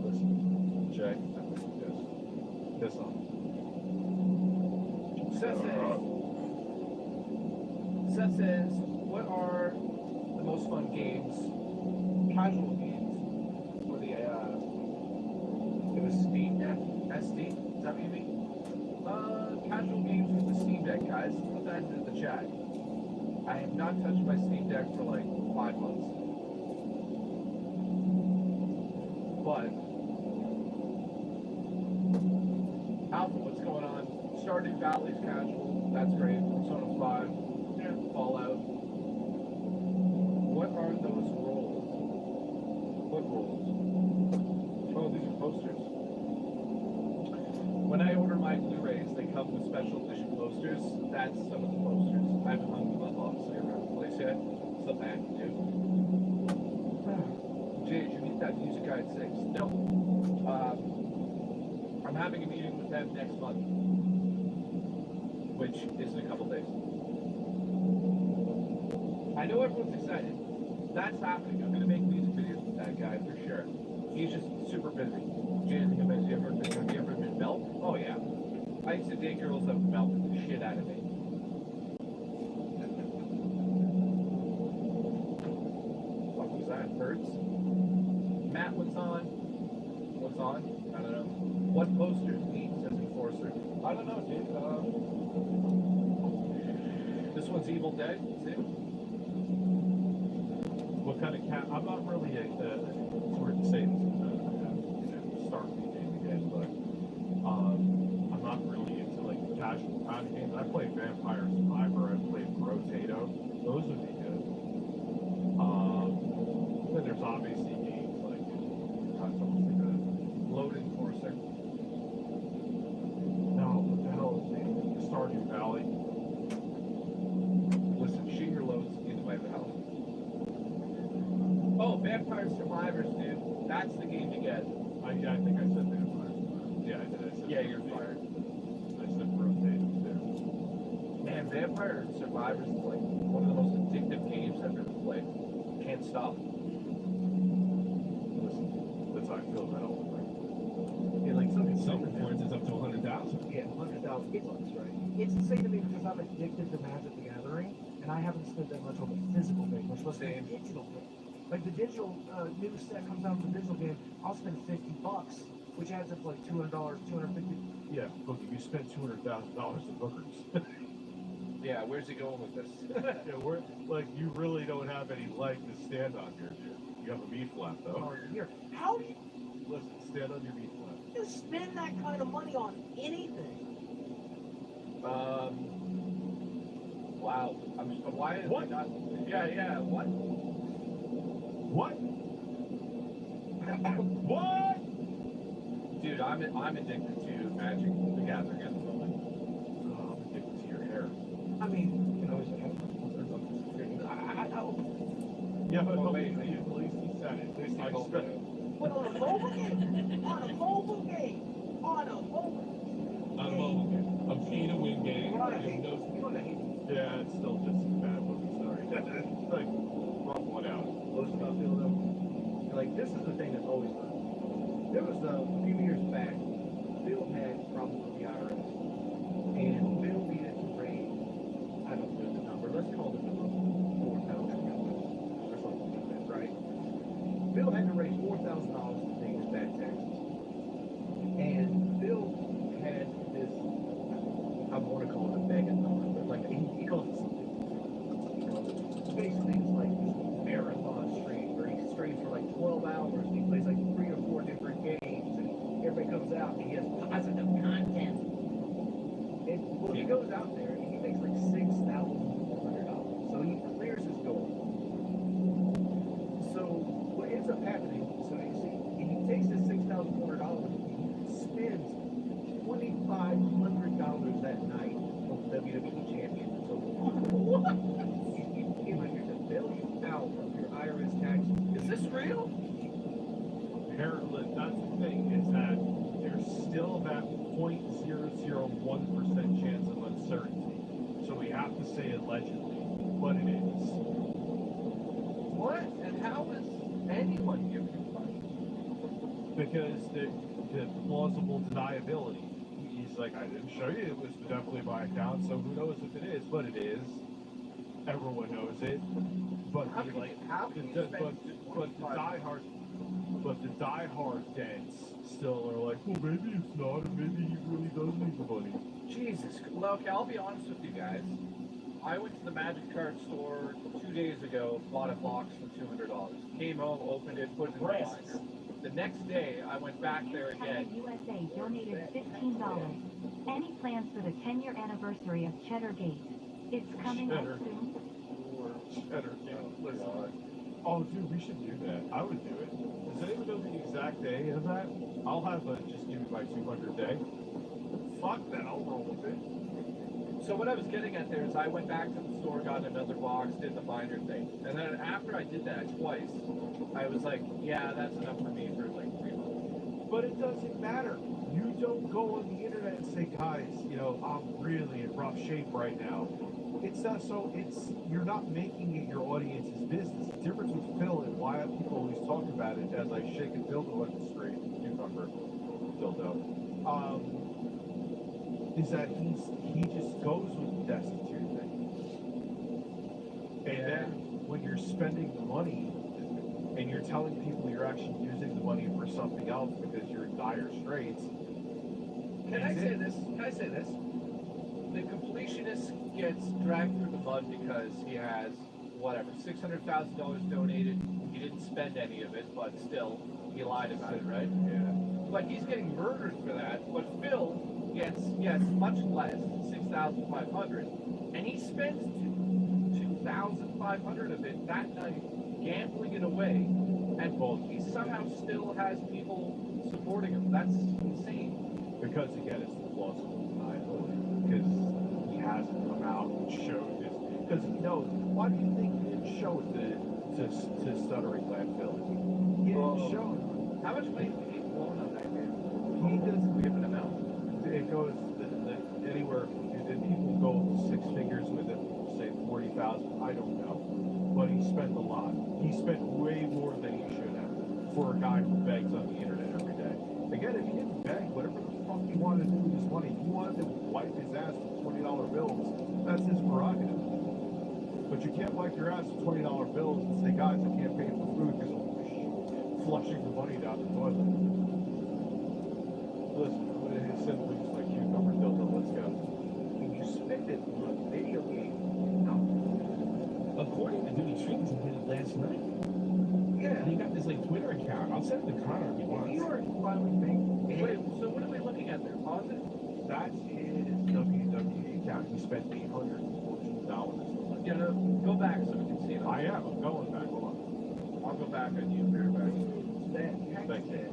Listen, Jay, piss on. Seth says, what are the most fun games, casual games, for the, it was Steam Deck? SD? Is that what you mean? Casual games with the Steam Deck, guys. Put that into the chat. I have not touched my Steam Deck for like 5 months. But Alpha, what's going on? Stardew Valley's casual. That's great. Persona 5. Fallout. What are those rolls? What rolls? Oh, these are posters. When I order my Blu-rays, they come with special edition posters. That's some of the posters. I haven't hung them up obviously around the place yet. Something I have to do. Jay, did you meet that music guy at 6? No. I'm having a meeting with them next month, which is in a couple days. I know everyone's excited. That's happening. I'm going to make music videos with that guy for sure. He's just super busy. Jay, have you ever been milk? Oh yeah. I used to date girls that would milk the shit out of me. What was that? Birds? Matt, what's on? What's on? I don't know. What posters need, says Enforcer? I don't know, dude. This one's Evil Dead. See? What kind of cat? I'm not really a sort of say this start the game again, but I'm not really into like casual kind of games. I play Vampire Survivor. I play Rotato. Those would be good. Then there's obviously games like Load Enforcer. no, what the hell is it? Stardew Valley. Listen, shoot your loads into my valley. Oh, Vampire Survivors, dude. That's the game to get. Yeah, I think I said Vampire Survivor. Yeah, I did. I said Yeah, you're fired. I said Rotato too. Man, Vampire Survivors is like one of the most addictive games I've ever played. Can't stop. Listen, that's how I feel about all of them. Yeah, like something Some reports it's up to 100,000. Yeah, 100,000 bucks, right? It's insane to me because I'm addicted to Magic the Gathering, and I haven't spent that much on the physical game, much less the Same. digital game. Like the digital new set comes out for the digital game, I'll spend $50, which adds up to like $200, $250. Yeah, look, you spent $200,000 in hookers. Yeah, where's he going with this? Yeah, we're like you really don't have any leg to stand on here, dude. You have a meat flap though. Here, how do you Listen, stand on your meat flap. spend that kind of money on anything? Wow. Why is What? it not? Yeah. What? What? What? Dude, I'm addicted to Magic the Gathering at the moment. Oh, I'm addicted to your hair. I mean, you know, Yeah, but Oh, at wait, least wait. he said it. At least I I hope spent. but on a mobile game, on a mobile game, on a mobile On a mobile game. A pay to win game. You know what I hate? There's no- You know what I hate? Yeah, it's still just a bad movie. Sorry. Like, rough one out. Most about Bill though. Like this is the thing that's always done. There was a few years back, Bill had problems with the IRS, and Bill needed to raise, I don't know the number, let's call the number $4,000 or something like that, right? Bill had to raise $4,000 to pay his back taxes, and Bill had this, I want to call it a megathon, but like he calls it something. Basically, it's like this marathon stream where he streams for like 12 hours and he plays like 3 or 4 different games and everybody comes out and he has positive content. And well, he goes out there and he makes like $6,400. So he clears his goal. So what ends up happening, so you see, he takes his $6,400 and he spends $2,500 that night on WWE Champion. So what? You might have to bail you out of your IRS taxes. Is this real? Apparently, that's the thing, is that there's still that 0.001% chance of uncertainty. So we have to say allegedly, but it is. What? And how is anyone giving you money? Because the plausible deniability. He's like, I didn't show you, it was definitely my account, so who knows if it is, but it is. Everyone knows it. But How the, can like, you, how the, can you the, spend but the diehard, but the diehard dents still are like, well, maybe it's not, and maybe he really does need the money. Jesus. Well, okay, I'll be honest with you guys. I went to the Magic Card store 2 days ago, bought a box for $200. Came home, opened it, put it in the binder. The next day, I went back there again. Cheddar USA donated $15. Any plans for the 10-year anniversary of Cheddar Gate? It's coming up Cheddar. soon. Cheddar King. Listen. Oh, dude, we should do that. I would do it. Does anyone know the exact day of that? I'll have just give me my 200 day. Fuck that, I'll roll with it. So what I was getting at there is I went back to the store, got another box, did the binder thing. And then after I did that twice, I was like, yeah, that's enough for me for like 3 months. But it doesn't matter. You don't go on the internet and say, guys, you know, I'm really in rough shape right now. It's not so, you're not making it your audience's business. The difference with Phil and why people always talk about it as I shake a dildo at the street, cucumber, dildo, is that he just goes with the destitute thing. And then when you're spending the money and you're telling people you're actually using the money for something else because you're in dire straits. Can I say this? The completionist gets dragged through the mud because he has, whatever, $600,000 donated. He didn't spend any of it, but still, he lied about it, right? Yeah. But he's getting murdered for that. But Phil gets, yes, much less, $6,500, and he spends $2,500 of it that night gambling it away, and he somehow still has people supporting him. That's insane. Because again, it's the plausible deniability. Because he hasn't come out and showed this. Because he knows. Why do you think he didn't show it to Stuttering Landfill? He didn't show it. How much money did he blown on that man? He doesn't Give an amount. It goes anywhere. If people go 6 figures with it, say 40,000. I don't know, but he spent a lot. He spent way more than he should have for a guy who begs on the internet every day. Again, if he didn't beg, whatever the fuck he wanted to do with his money, if he wanted to wipe his ass with $20 bills, that's his prerogative. But you can't wipe your ass with $20 bills and say, guys, I can't pay for food because I'm flushing the money down the toilet. Listen, it's simply just like cucumber dildo. Let's go. And you spend it on a video game. No. According to Duty Strings, he did it last night. Yeah. He got this like Twitter account. I'll send it to Connor if he wants. You are filing bank. Wait, so what are we looking at there? Pause it. That's his WWE account. He spent $814. Yeah, no, go back so we can see it. I am. I'm going back. Hold on. I'll go back on you. Bear back. That tax Thank you. debt.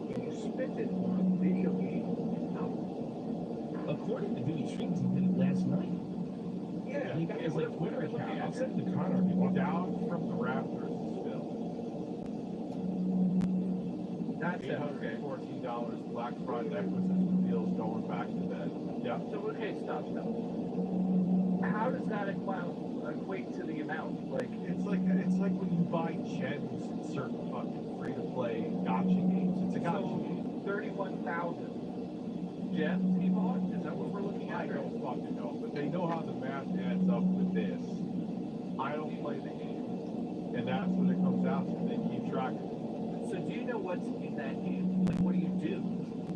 And you spend it on a video game. No. According to Duty Strings, he did it last night. Yeah. He got his like Twitter account. I'll send it to Connor if he wants. Down from the rafters is Phil. That's it. Okay. $814. Black Friday acquisition deals going back to that. Yeah. So, okay, stop. How does that equate to the amount? Like, It's like when you buy gems in certain fucking free-to-play gotcha games. It's a gotcha game. 31,000 gems he bought? Is that what we're looking I at? don't fucking know, but they know how the math adds up with this. I don't play the game, and that's what it comes out to. They keep track of it. So do you know what's in that game? Like, what do you do?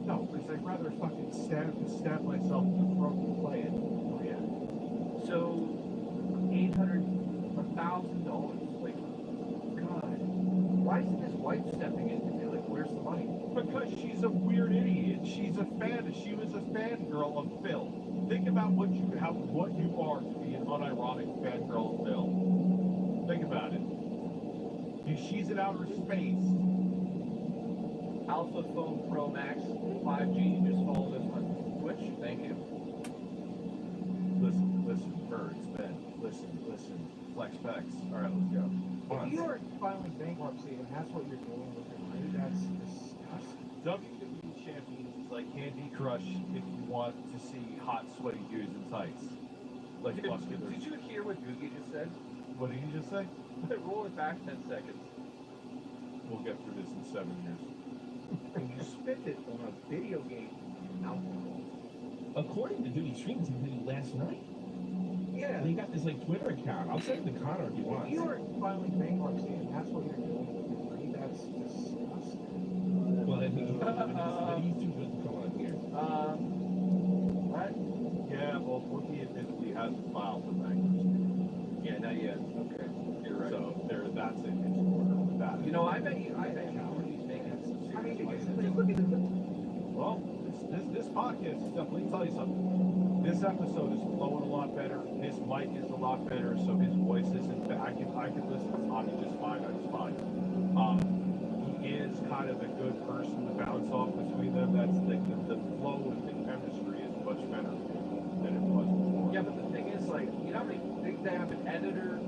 No, because I'd rather fucking stab myself in the throat than play it. Oh yeah. So, $800, $1,000. Like, God. Why isn't his wife stepping in to be like, where's the money? Because she's a weird idiot. She was a fangirl of Phil. Think about what you are to be an unironic fangirl of Phil. Think about it. She's in outer space. Alpha Phone Pro Max 5G. Just follow this on Twitch. Thank you. Listen, birds, Ben. Listen. Flex pecs. All right, let's go. If you are filing bankruptcy and that's what you're doing with your money, that's disgusting. WWE champions is like Candy Crush if you want to see hot, sweaty dudes in tights. Like muscular. Did you hear what Googie just said? What did you just say? Roll it back 10 seconds. We'll get through this in 7 years. And you spend it on a video game. No. According to Duty Strings, he did it last night. Yeah. He got this like Twitter account. I'll send it to Connor if he wants. If you are filing bankruptcy and that's what you're doing with your money, that's disgusting. Well, I think he's too good to come on here. What? Yeah, well, Wookie admittedly hasn't filed for bankruptcy. Yeah, not yet. Okay. You're right. So that's in his order with that. You know, I bet you he's making some serious money. Look at it. Well, this podcast is definitely tell you something. this episode is flowing a lot better. His mic is a lot better, so his voice isn't. I can listen to Tommy just fine. I'm just fine. He is kind of a good person to bounce off between them. That's the flow and the chemistry is much better than it was before. Yeah, but the thing is, like, you know how many think they have an editor,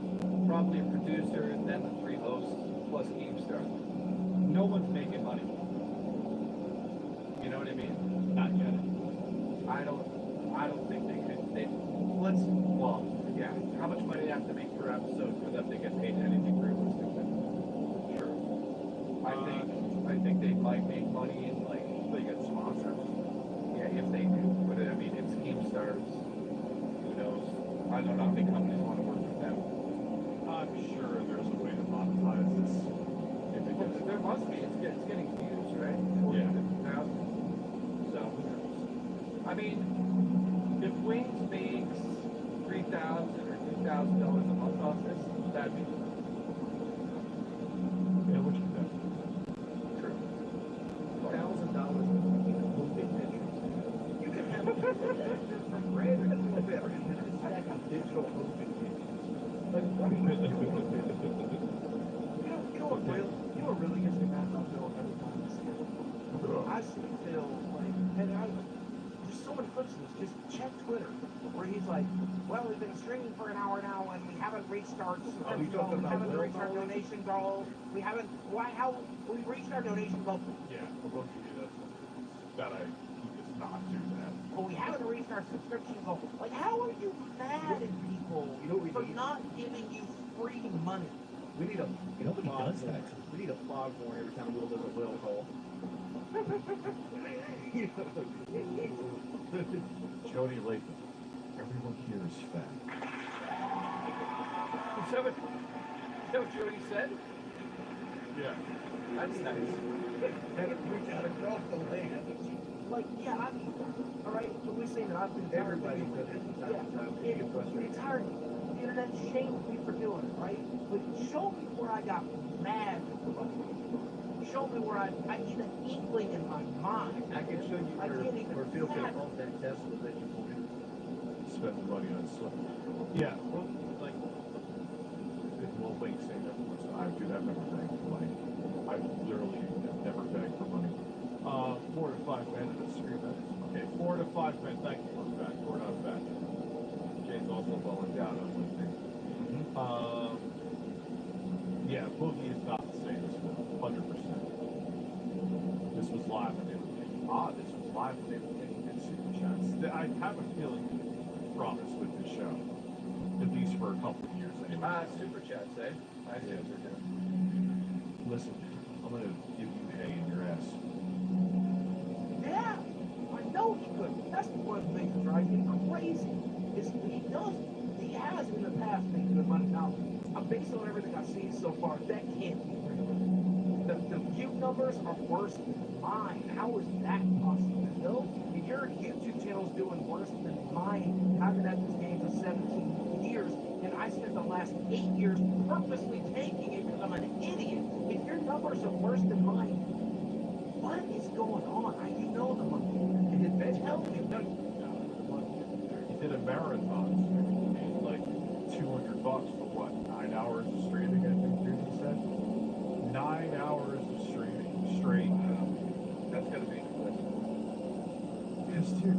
probably a producer, and then the 3 hosts plus Keemstar. No one's making money. You know what I mean? Not yet. I don't think they could. Yeah. How much money they have to make per episode for them to get paid anything realistic? Sure. I think they might make money in, like, They get sponsors. yeah, if they do. But I mean, it's Keemstars. Who knows? I don't know how many companies want to work with them. I'm sure there's a way to monetize this. If it gets There must be. It's getting views, right? Yeah. 50,000. So who knows? I mean, if Wings makes $3,000 or $2,000 a month off this, that'd be yeah, which is better. true. $1,000 moving pictures. You can have from Red to Bear and then a stack of digital moving pictures. Like, you know what really gets me mad about Phil every time I see him? I see Phil, like, and there's so many clips of this, just check Twitter, where he's like, well, we've been streaming for an hour now, and we haven't reached our subscription goal, we haven't reached our donation goal, we haven't, we reached our donation goal, Yeah, we'll give you that. He does not do that. but we haven't reached our subscription goal. Like, how are you mad at people You know what we for need? not giving you free money? We need a Nobody does that. We need a foghorn every time Will does a will call. Jody Latham. Everyone here is fat. Is that what Jody said? Yeah. That's nice. Reach out across the land. Like, yeah, all right, but we say that I've been tired of Everybody it. does it from time to time. You get frustrated. It's hard. The internet shames me for doing it, right? But show me where I got mad at somebody. Show me where I need an inkling in my mind. I can show you I can't even where Phil can fathom. own that Tesla that you wanted. Spend the money on stuff. Yeah, well, like, if Will Wink saying that, listen, I've never begged for money. I literally have never begged for money. 4 to 5 men in the stream. Okay, 4 to 5 men. Thank you. We're back. We're not back. Jay's also falling down on LinkedIn. Yeah, Boogie is not the same as Phil. 100%. This was live when they were taking. This was live when they were taking in super chats. I have a feeling promise with this show, at least for a couple of years anyway. Super chats, eh? I see what they're doing. Listen, I'm gonna give you hay in your ass. Yeah, I know he could. That's one of the things that drives me crazy. Is he has in the past made good money. Now, based on everything I've seen so far, that can't be real. The view numbers are worse than mine. How is that possible? No, if your YouTube channel's doing worse than mine, I've been at this game for 17 years, and I spent the last 8 years purposely taking it because I'm an idiot. If your numbers are worse than mine, what is going on? You know the money. Tell me. He did a marathon stream. He made like $200 for what? 9 hours of streaming, I think Judy said. 9 hours of streaming straight. That's gonna be good. Because dude,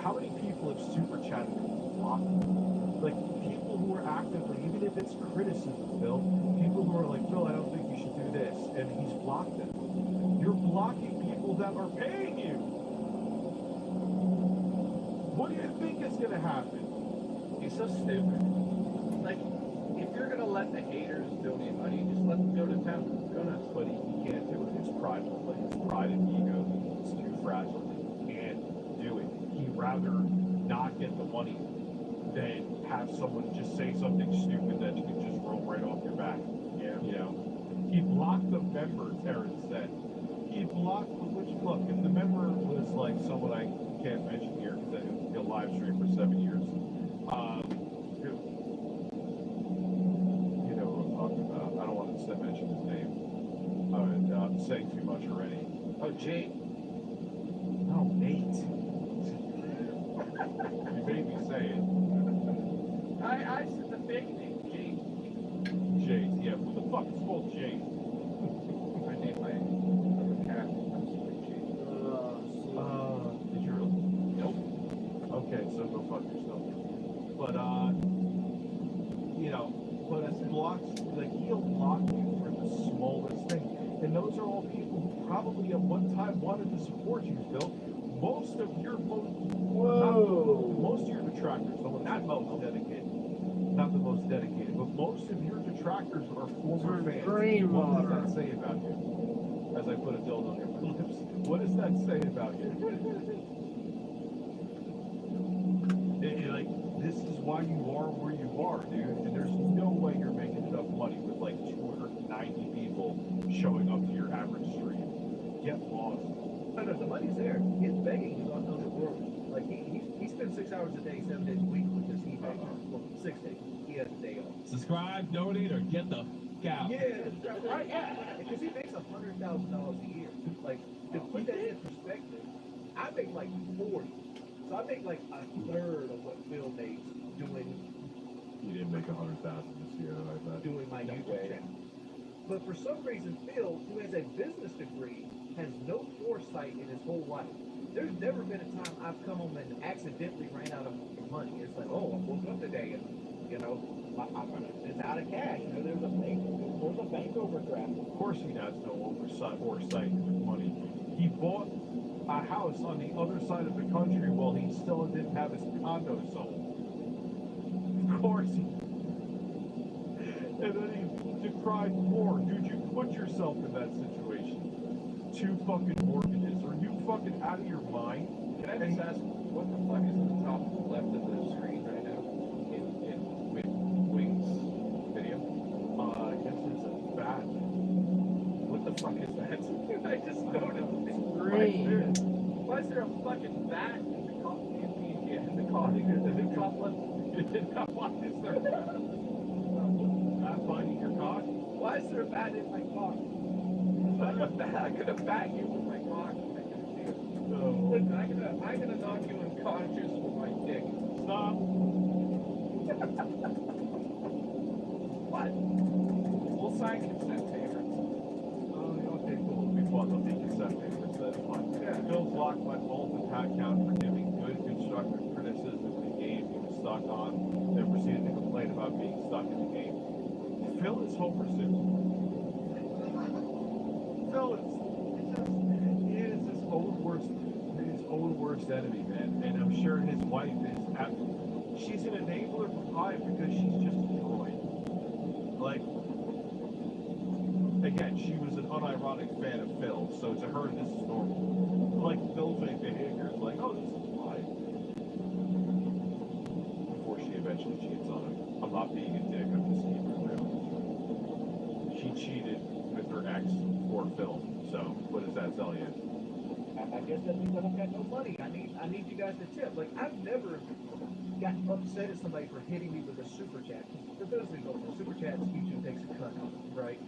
how many people have super chatted and blocked him? Like people who are actively, even if it's criticism, Phil, people who are like, Phil, I don't think you should do this, and he's blocked them. You're blocking people that are paying you. What do you think is gonna happen? He's so stupid. Like, if you're gonna let the haters donate money, just let them go to town. Go nuts. But he can't do it. It's prideful. Like his pride and ego. It's too fragile. He can't do it. He'd rather not get the money than have someone just say something stupid that you can just roll right off your back. Yeah. You know, he blocked the member. Terrence said he blocked which look. If the member was like someone I can't mention here because he'll live stream for 7 years. You know who I'm talking about. I don't want to mention his name. I'm saying too much already. Oh, Jake. No, Nate. fan, so go fuck yourself. But but it's blocks, like he'll block you for the smallest thing. And those are all people who probably at one time wanted to support you, Phil. Most of your most of your detractors, not most dedicated, not the most dedicated, but most of your detractors are former fans. What does that say about you? As I put a dildo on your lips, what does that say about you? Like, this is why you are where you are, dude. And there's no way you're making enough money with like 290 people showing up to your average stream. Get lost. No, the money's there. His begging is on the world. Like he spends 6 hours a day, 7 days a week with his eBay. Well, 6 days. He has a day off. Subscribe, donate, or get the fuck out. Yeah, right. Yeah, because he makes $100,000 a year. Like to put that in perspective, I make like 40. So I make like a third of what Phil makes doing. You didn't make 100,000 this year, I bet. Doing my YouTube channel. But for some reason, Phil, who has a business degree, has no foresight in his whole life. There's never been a time I've come home and accidentally ran out of money. It's like, oh, I woke up today and, it's out of cash. There's a bank overdraft. Of course he has no foresight with money. He bought a house on the other side of the country while he still didn't have his condo sold. Of course he. And then he decried more. Dude, you put yourself in that situation. 2 fucking mortgages. Are you fucking out of your mind? Can I just ask, what the fuck is at the top left of the screen right now? In Wings video? I guess it's a bat. What the fuck is that? I just noticed. Green. Why is there a fucking bat in the car? In the car? Why is there a bat? Not finding your cock? Why is there a bat in my car? I'm gonna bat you with my cock. No. I'm gonna knock you unconscious with my dick. Stop. What? We'll sign consent papers. Okay, cool. It'll be fun. They'll be consent papers. That's fun. Yeah. Phil blocked my multi-account for giving good, constructive criticism of the game he was stuck on, then proceeded to complain about being stuck in the game. Phil is Homer Simpson. Phil he is his own worst enemy, man. And I'm sure his wife is she's an enabler for Hive because she's just a droid. Like, again, she was an unironic fan of Phil, so to her this is normal. Like Phil's behavior is like, oh, this is fine. Before she eventually cheats on him. I'm not being a dick, I'm just keeping it real. She cheated with her ex for Phil. So what does that tell you? I guess that means I don't got no money. I need you guys to tip. Like I've never got upset at somebody for hitting me with a super chat. For those who don't know, super chats YouTube takes a cut out, right?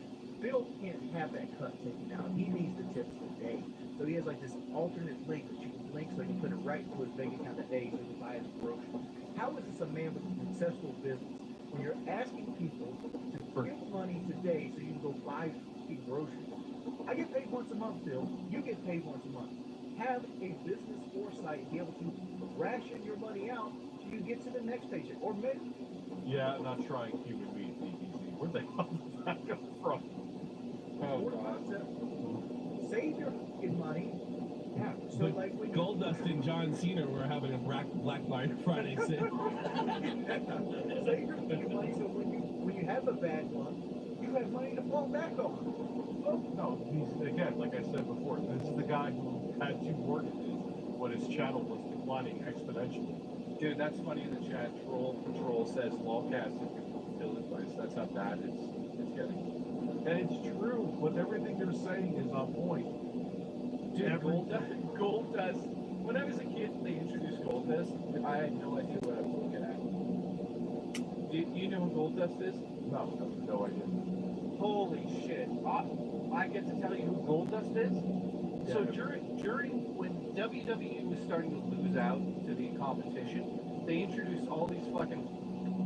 Bill can't have that cut taken out. He needs the tips today. So he has like this alternate link that you can link so you can put it right to his bank account that day so he can buy his groceries. How is this a man with a successful business when you're asking people to give money today so you can go buy groceries? I get paid once a month, Phil. You get paid once a month. Have a business foresight, be able to ration your money out so you get to the next paycheck. Or maybe. Yeah, not trying human meat DBZ. Where the hell did that come from? Save your fucking money. Yeah. So like when Goldust and John Cena were having a Black Friday sale. Save your fucking money so when you have a bad month, you have money to fall back on. No, he's, again, like I said before, this is the guy who had 2 mortgages when his channel was declining exponentially. Dude, that's funny in the chat. Troll says lolcast is Phil advice. That's how bad it's getting. And it's true, but everything they're saying is on point. Dude, Gold Dust. When I was a kid, they introduced Gold Dust. I had no idea what I was looking at. Do you know who Gold Dust is? No idea. Holy shit. I get to tell you who Gold Dust is? Yeah. So during when WWE was starting to lose out to the competition, they introduced all these fucking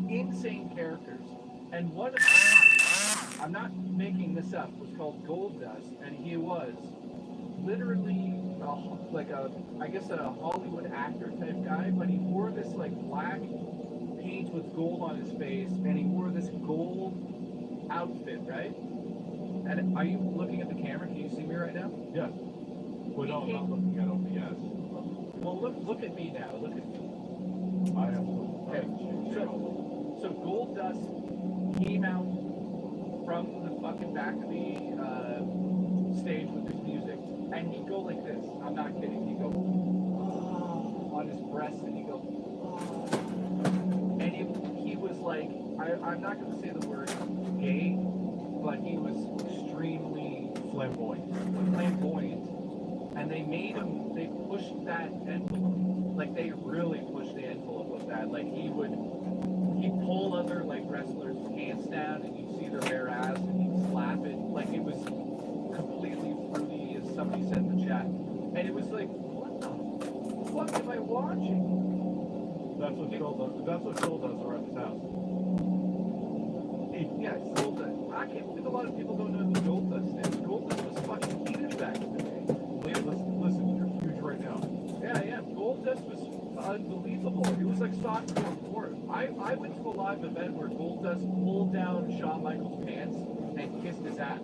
insane characters. And one of them, I'm not making this up, was called Gold Dust, and he was literally I guess a Hollywood actor type guy, but he wore this like black paint with gold on his face, and he wore this gold outfit, right? And are you looking at the camera? Can you see me right now? Yes. Well, no, I'm not looking at OBS. Well, look at me now. Look at me. I have to. Okay. So Gold Dust came out from the fucking back of the stage with his music, and he'd go like this. I'm not kidding. He'd go on his breast, and he'd go, and he was like, I'm not going to say the word gay, but he was extremely flamboyant, and they pushed that envelope, like they really pushed the envelope with that. Like he'd pull other like wrestlers' pants down, and you'd see their bare ass, and he'd slap it, like it was completely fruity, as somebody said in the chat, and it was like, what the fuck am I watching? That's what Phil does. That's what Phil does around his house. Yeah, Gold Dust. I can't believe a lot of people don't know who Gold Dust is. Gold Dust was fucking huge back in the day. Listen, you're huge right now. Yeah, I am. Gold Dust was unbelievable. It was like soccer going forward. I went to a live event where Gold Dust pulled down Shawn Michaels' pants and kissed his ass.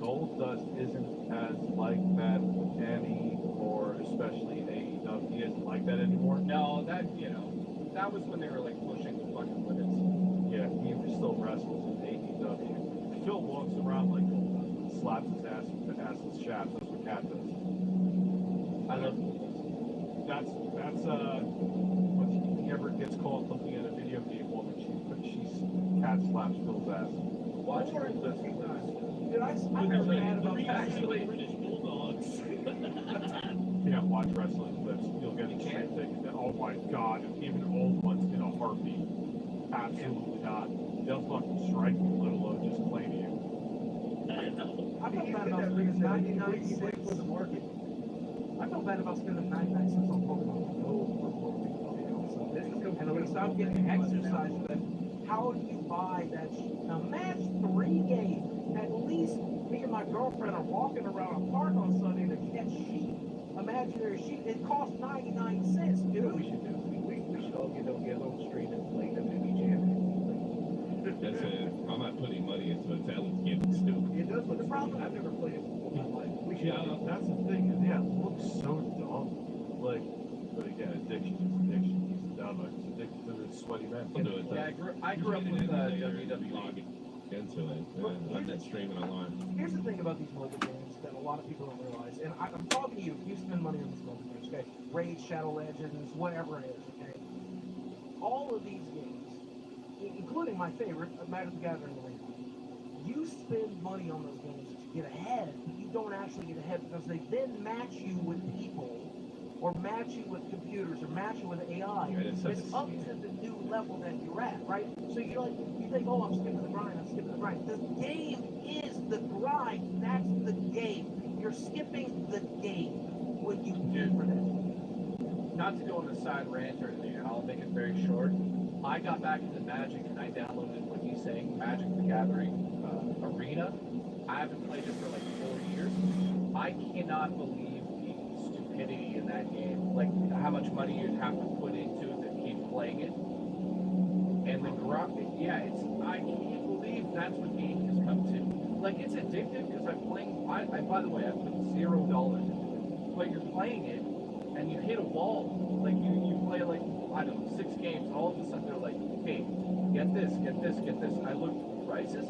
Gold Dust isn't as like that anymore, especially in AEW. He isn't like that anymore. No, that was when they were like pushing the fucking limits. Yeah, he still wrestles in AEW. Phil walks around like Gold Dust and slaps his ass with shaft. That's what Cat does. I love That's when he ever gets called something in a video game woman, she's Cat slaps Phil's ass. watch Gold Dust. Dude, I never mad about that. Actually, British Bulldogs. Yeah, watch wrestling clips. You'll get the same thing. Oh my god, even old ones in a heartbeat. Absolutely not. They'll fucking strike you, let alone just claim you. I felt bad about spending 99 cents. For the market. I felt bad about spending 99 cents on Pokemon Go for Pokemon. And at least I'm getting exercise for that. How do you buy that? Now, match 3 games. At least me and my girlfriend are walking around a park on Sunday to catch sheep. Imaginary sheep. It costs 99 cents, You know what we dude. should do? We should all get home stream and play WWE Champion. That's it. I'm not putting money into a talent game. It's stupid. It does look problem. I've never played it before in my life. We should. Yeah, that's the thing. Yeah, it looks so dumb. Like, but again, addiction is addiction. He's dumb. He's addicted to this sweaty man. I'll do it. yeah, I grew up with WWE. Into it. I'm not streaming online. Here's the thing about these mobile games that a lot of people don't realize, and I'm talking to you, you spend money on these mobile games, okay? Raid, Shadow Legends, whatever it is, okay? All of these games, including my favorite, Magic the Gathering Arena, you spend money on those games to get ahead, but you don't actually get ahead because they then match you with people, or match you with computers, or match you with AI. Yeah, it's It's up to the new level that you're at, right? So you think, oh, I'm skipping the grind, I'm skipping the grind. The game is the grind. That's the game. You're skipping the game when you do for this. Not to go on a side rant or anything, I'll make it very short. I got back into Magic and I downloaded what he's saying, Magic the Gathering Arena. I haven't played it for like 4 years. I cannot believe the stupidity in that game. Like how much money you'd have to put into it to keep playing it. And the graphic, yeah, I can't believe that's what gaming has come to. Like it's addictive because I'm playing, by the way, I put $0 into it. But you're playing it and you hit a wall. Like you play like, I don't know, 6 games, and all of a sudden they're like, hey, get this, get this, get this. I look at the prices.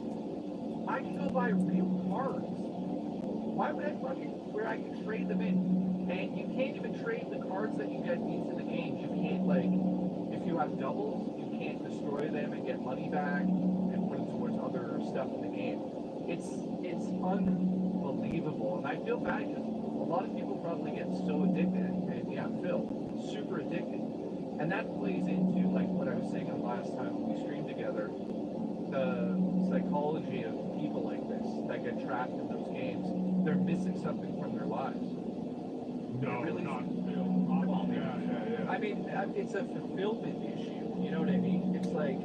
I can go buy real cards. Why would I fucking, where I can trade them in? And you can't even trade the cards that you get into the game. You can't like, if you have doubles, you can't destroy them and get money back and put it towards other stuff in the game. It's unbelievable. And I feel bad because a lot of people probably get so addicted, and yeah, Phil, super addicted. And that plays into like what I was saying the last time we streamed together, the psychology of people like this that get trapped in those games. They're missing something from their lives. No, Really? not Phil. Yeah. I mean, it's a fulfillment issue. You know what I mean? It's like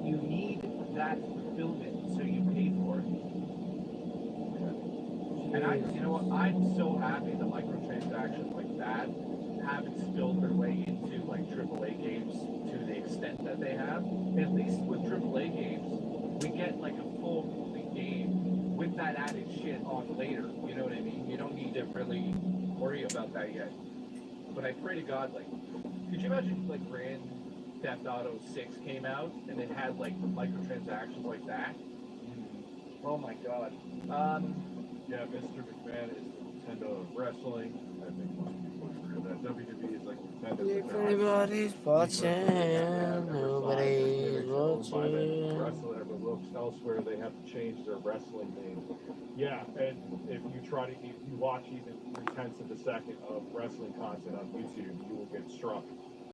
you need that fulfillment, so you pay for it. And you know what? I'm so happy the microtransactions like that haven't spilled their way into like AAA games to the extent that they have. At least with AAA games, we get like a full complete game with that added shit on later. You know what I mean? You don't need to really worry about that yet. But I pray to God, like, could you imagine like Grand Theft Auto 6 came out and it had like microtransactions like that? Oh my God. Yeah, Mr. McMahon is the Nintendo of wrestling. I think most people agree with that. WWE is like Nintendo. If but they're anybody's watching, nobody's nobody's watching. wrestler ever looks elsewhere, they have to change their wrestling name. Yeah, and if you watch even 3/10 of a second of wrestling content on YouTube, you will get struck